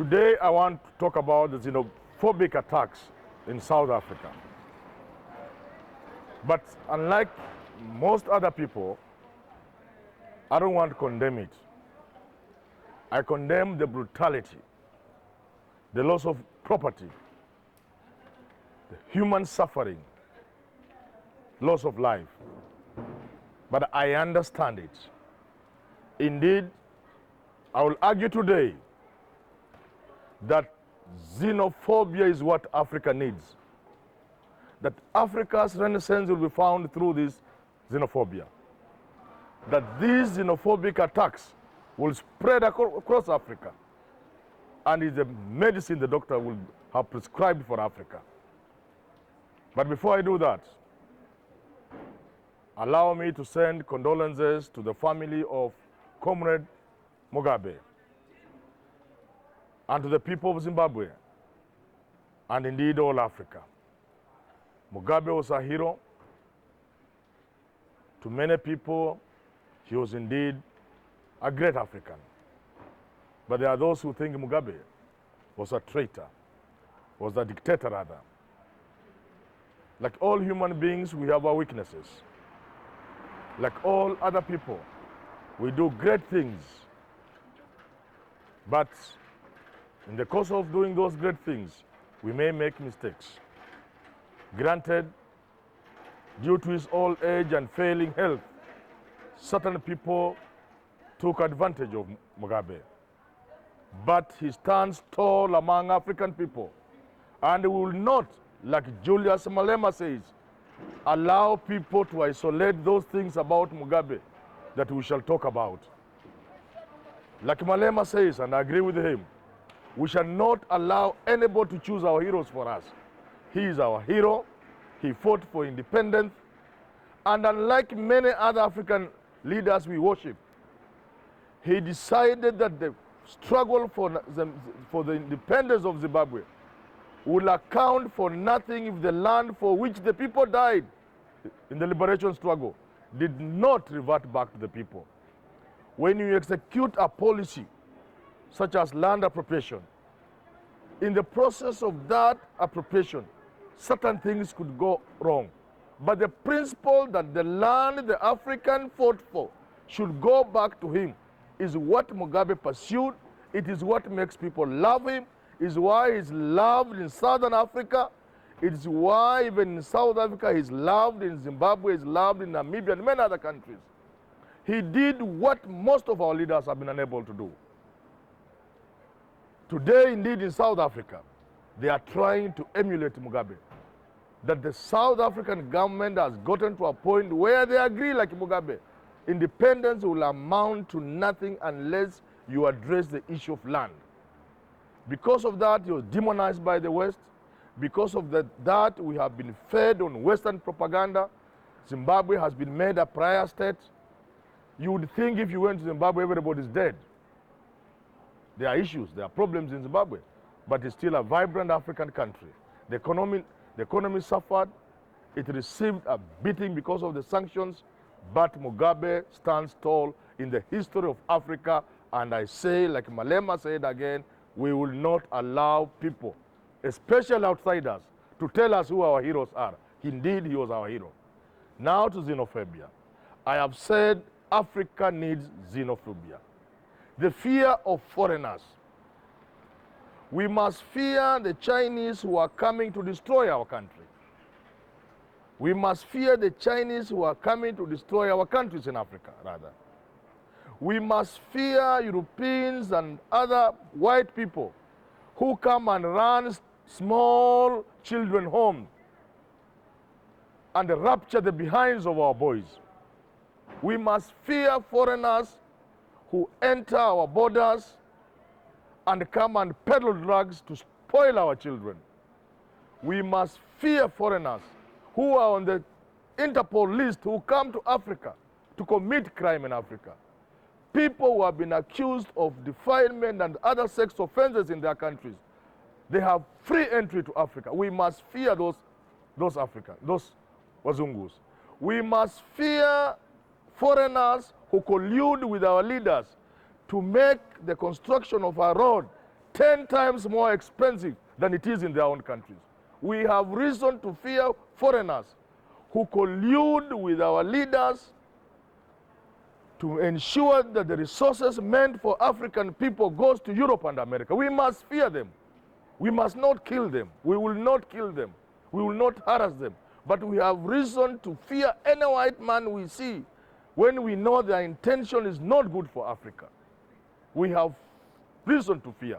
Today I want to talk about the xenophobic attacks in South Africa. But unlike most other people, I don't want to condemn it. I condemn the brutality, the loss of property, the human suffering, loss of life. But I understand it. Indeed, I will argue today that xenophobia is what Africa needs. That Africa's renaissance will be found through this xenophobia. That these xenophobic attacks will spread across Africa and is the medicine the doctor will have prescribed for Africa. But before I do that, allow me to send condolences to the family of Comrade Mugabe and to the people of Zimbabwe and indeed all Africa. Mugabe was a hero. To many people, he was indeed a great African. But there are those who think Mugabe was a traitor, was a dictator rather. Like all human beings, we have our weaknesses. Like all other people, we do great things. But in the course of doing those great things, we may make mistakes. Granted, due to his old age and failing health, certain people took advantage of Mugabe. But he stands tall among African people, and we will not, like Julius Malema says, allow people to isolate those things about Mugabe that we shall talk about. Like Malema says, and I agree with him, we shall not allow anybody to choose our heroes for us. He is our hero. He fought for independence. And unlike many other African leaders we worship, he decided that the struggle for the independence of Zimbabwe will account for nothing if the land for which the people died in the liberation struggle did not revert back to the people. When you execute a policy such as land appropriation, in the process of that appropriation, certain things could go wrong. But the principle that the land the African fought for should go back to him is what Mugabe pursued. It is what makes people love him. It is why he's loved in Southern Africa. It is why even in South Africa he's loved, in Zimbabwe he's loved, in Namibia and many other countries. He did what most of our leaders have been unable to do. Today, indeed, in South Africa, they are trying to emulate Mugabe. That the South African government has gotten to a point where they agree like Mugabe. Independence will amount to nothing unless you address the issue of land. Because of that, he was demonized by the West. Because of that, we have been fed on Western propaganda. Zimbabwe has been made a pariah state. You would think if you went to Zimbabwe, everybody's dead. There are issues, there are problems in Zimbabwe, but it's still a vibrant African country. The economy suffered. It received a beating because of the sanctions, but Mugabe stands tall in the history of Africa. And I say, like Malema said again, we will not allow people, especially outsiders, to tell us who our heroes are. Indeed, he was our hero. Now to xenophobia. I have said Africa needs xenophobia. The fear of foreigners. We must fear the Chinese who are coming to destroy our country. We must fear the Chinese who are coming to destroy our countries in Africa, rather. We must fear Europeans and other white people who come and run small children home and rapture the behinds of our boys. We must fear foreigners who enter our borders and come and peddle drugs to spoil our children. We must fear foreigners who are on the Interpol list who come to Africa to commit crime in Africa. People who have been accused of defilement and other sex offenses in their countries, they have free entry to Africa. We must fear those Africans, those Wazungus. We must fear foreigners who collude with our leaders to make the construction of our road 10 times more expensive than it is in their own countries. We have reason to fear foreigners who collude with our leaders to ensure that the resources meant for African people goes to Europe and America. We must fear them. We must not kill them. We will not kill them. We will not harass them. But we have reason to fear any white man we see when we know their intention is not good for Africa. We have reason to fear.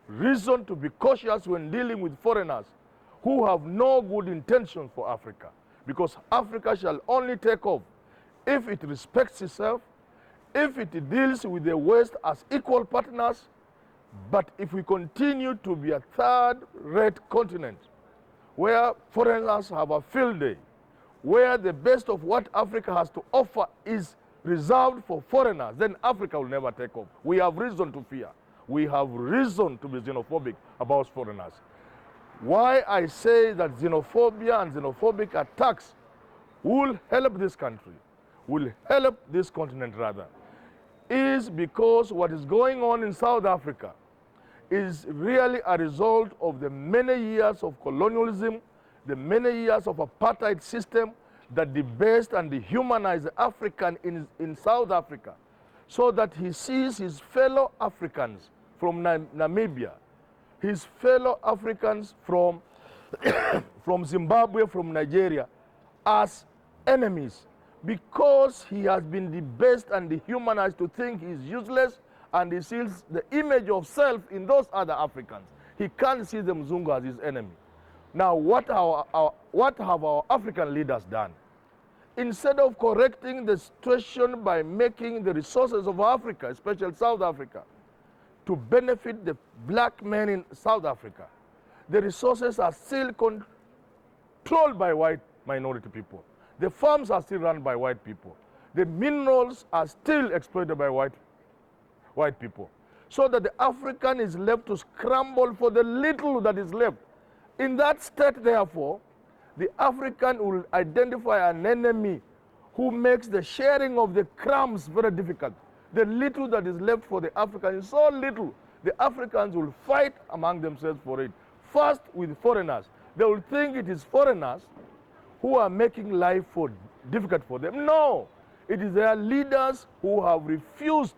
Reason to be cautious when dealing with foreigners who have no good intentions for Africa. Because Africa shall only take off if it respects itself, if it deals with the West as equal partners. But if we continue to be a third-rate continent where foreigners have a field day, where the best of what Africa has to offer is reserved for foreigners, then Africa will never take off. We have reason to fear. We have reason to be xenophobic about foreigners. Why I say that xenophobia and xenophobic attacks will help this country, will help this continent rather, is because what is going on in South Africa is really a result of the many years of colonialism, the many years of apartheid system that debased and dehumanized the African in South Africa, so that he sees his fellow Africans from Namibia, his fellow Africans from, from Zimbabwe, from Nigeria, as enemies, because he has been debased and dehumanized to think he's useless, and he sees the image of self in those other Africans. He can't see the Mzungu as his enemy. Now, what have our African leaders done? Instead of correcting the situation by making the resources of Africa, especially South Africa, to benefit the black men in South Africa, the resources are still controlled by white minority people. The farms are still run by white people. The minerals are still exploited by white people. So that the African is left to scramble for the little that is left. In that state, therefore, the African will identify an enemy who makes the sharing of the crumbs very difficult. The little that is left for the African is so little, the Africans will fight among themselves for it. First, with foreigners. They will think it is foreigners who are making life difficult for them. No, it is their leaders who have refused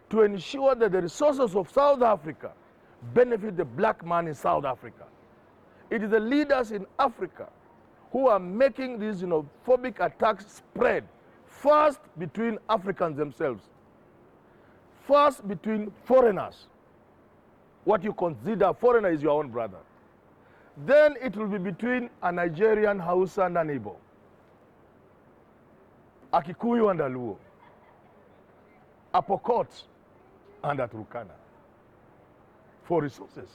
to ensure that the resources of South Africa benefit the black man in South Africa. It is the leaders in Africa who are making these xenophobic attacks spread, first between Africans themselves, first between foreigners. What you consider foreigner is your own brother. Then it will be between a Nigerian, Hausa, and an Igbo, a Kikuyu and a Luo, a Pokot and a Turkana, for resources.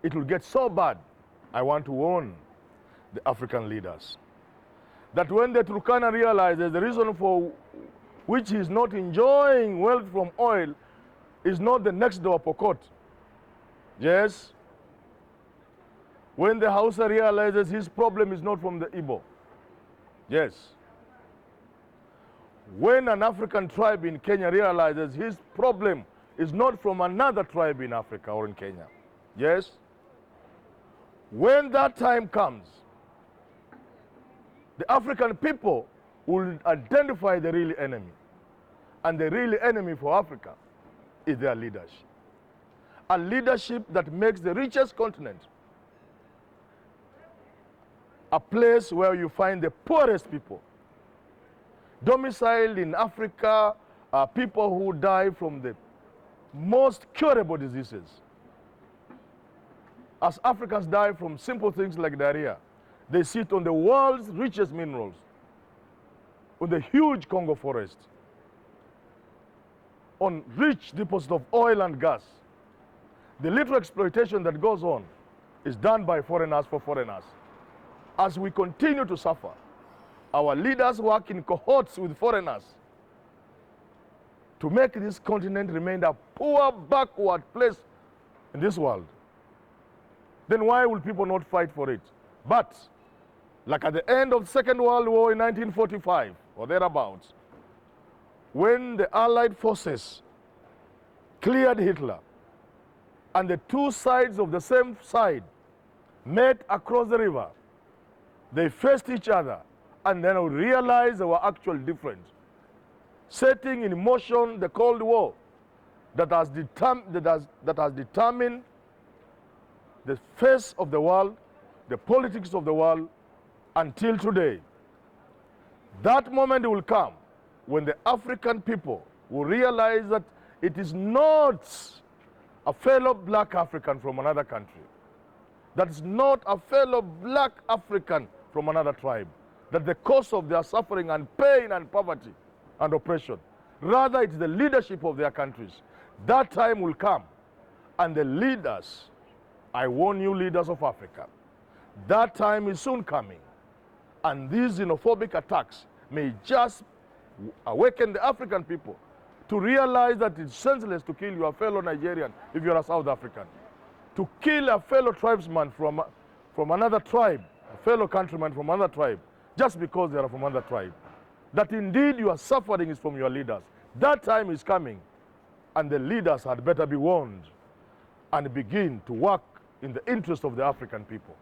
It will get so bad, I want to warn the African leaders, that when the Turkana realizes the reason for which he is not enjoying wealth from oil is not the next door Pokot. Yes. When the Hausa realizes his problem is not from the Igbo. Yes. When an African tribe in Kenya realizes his problem is not from another tribe in Africa or in Kenya. Yes. When that time comes, the African people will identify the real enemy. And the real enemy for Africa is their leadership. A leadership that makes the richest continent a place where you find the poorest people. Domiciled in Africa are people who die from the most curable diseases. As Africans die from simple things like diarrhea, they sit on the world's richest minerals, on the huge Congo forest, on rich deposits of oil and gas. The little exploitation that goes on is done by foreigners for foreigners. As we continue to suffer, our leaders work in cohorts with foreigners to make this continent remain a poor, backward place in this world. Then why will people not fight for it? But, like at the end of the Second World War in 1945, or thereabouts, when the Allied forces cleared Hitler, and the two sides of the same side met across the river. They faced each other, and then we realized our actual difference, setting in motion the Cold War that has determined the face of the world, the politics of the world, until today. That moment will come when the African people will realize that it is not a fellow black African from another country, that is not a fellow black African from another tribe, that the cause of their suffering and pain and poverty and oppression, rather it's the leadership of their countries. That time will come, and the leaders, I warn you, leaders of Africa, that time is soon coming, and these xenophobic attacks may just awaken the African people to realize that it's senseless to kill your fellow Nigerian if you're a South African, to kill a fellow tribesman from another tribe, a fellow countryman from another tribe, just because they are from another tribe. That indeed your suffering is from your leaders. That time is coming, and the leaders had better be warned and begin to work in the interest of the African people.